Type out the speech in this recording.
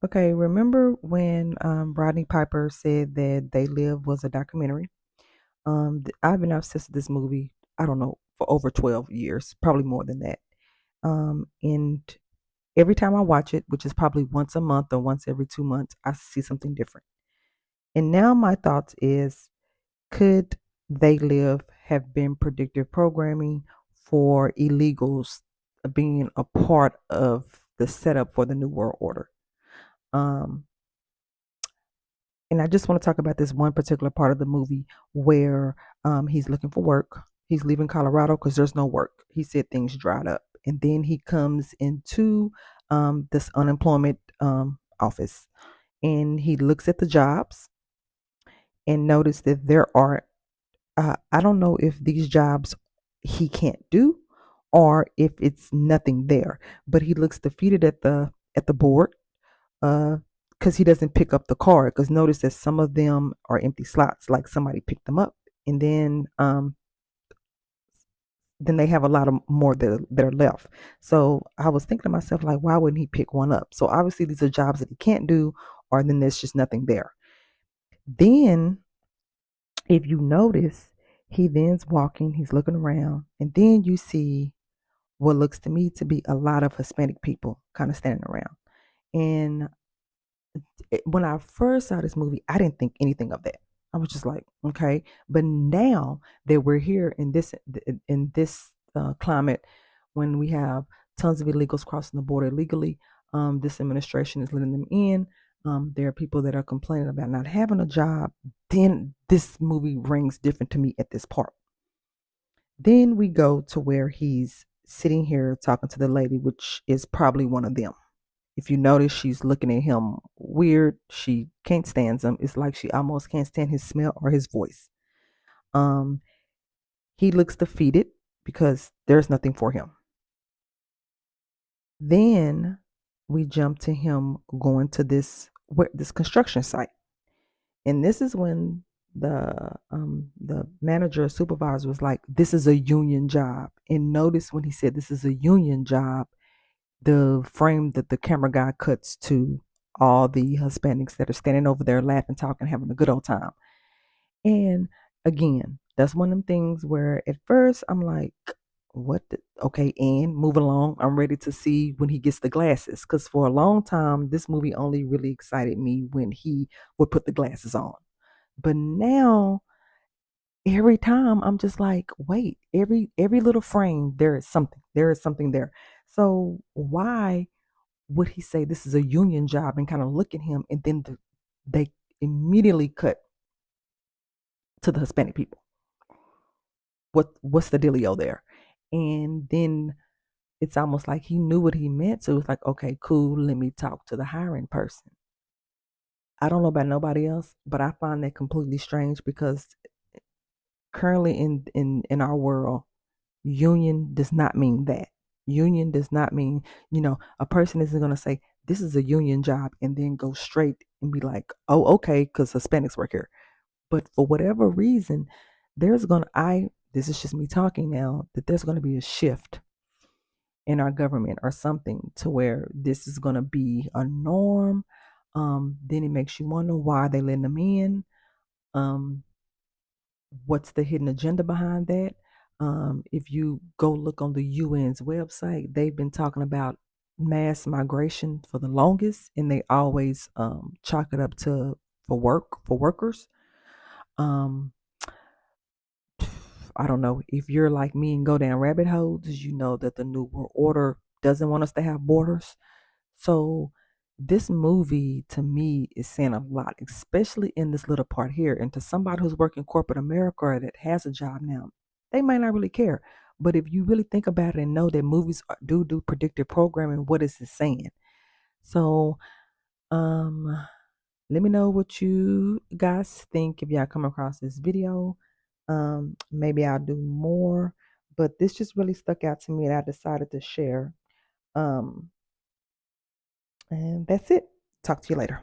Okay, remember when Rodney Piper said that They Live was a documentary? I've been obsessed with this movie, I don't know, for over 12 years, probably more than that. And every time I watch it, which is probably once a month or once every 2 months, I see something different. And now my thoughts is, could They Live have been predictive programming for illegals being a part of the setup for the New World Order? Um, and I just want to talk about this one particular part of the movie where he's looking for work. He's leaving Colorado because there's no work. He said things dried up. And then he comes into this unemployment office, and he looks at the jobs and notice that there are, I don't know if these jobs he can't do or if it's nothing there, but he looks defeated at the board because he doesn't pick up the card. Because notice that some of them are empty slots, like somebody picked them up, and then they have a lot of more that are left. So I was thinking to myself, like, why wouldn't he pick one up? So obviously these are jobs that he can't do, or then there's just nothing there. Then, if you notice, he then's walking, he's looking around, and then you see what looks to me to be a lot of Hispanic people kind of standing around. And when I first saw this movie, I didn't think anything of that. I was just like, okay. But now that we're here in this climate, when we have tons of illegals crossing the border illegally, this administration is letting them in. There are people that are complaining about not having a job. Then this movie rings different to me at this part. Then we go to where he's sitting here talking to the lady, which is probably one of them. If you notice, she's looking at him weird. She can't stand him. It's like she almost can't stand his smell or his voice. Um, he looks defeated because there's nothing for him. Then we jump to him going to this construction site, and this is when the manager or supervisor was like, "This is a union job." And notice when he said this is a union job, the frame that the camera guy cuts to all the Hispanics that are standing over there laughing, talking, having a good old time. And again, that's one of them things where at first I'm like, what? Okay, and moving along, I'm ready to see when he gets the glasses. Because for a long time, this movie only really excited me when he would put the glasses on. But now, every time I'm just like, wait, every little frame, there is something. There is something there. So why would he say this is a union job and kind of look at him, and then they immediately cut to the Hispanic people? What's the dealio there? And then it's almost like he knew what he meant. So it was like, okay, cool, let me talk to the hiring person. I don't know about nobody else, but I find that completely strange because currently in our world, union does not mean that. Union does not mean, a person isn't going to say, this is a union job and then go straight and be like, oh, okay, because Hispanics work here. But for whatever reason, this is just me talking now, that there's going to be a shift in our government or something to where this is going to be a norm. Then it makes you wonder why they letting them in. Um, what's the hidden agenda behind that? If you go look on the UN's website, they've been talking about mass migration for the longest, and they always chalk it up to for workers. Um, I don't know if you're like me and go down rabbit holes. You know that the New World Order doesn't want us to have borders. So this movie to me is saying a lot, especially in this little part here. And to somebody who's working corporate America or that has a job now, they might not really care. But if you really think about it and know that movies do predictive programming, what is it saying? So um, let me know what you guys think if y'all come across this video. Maybe I'll do more, but this just really stuck out to me and I decided to share. Um, and that's it. Talk to you later.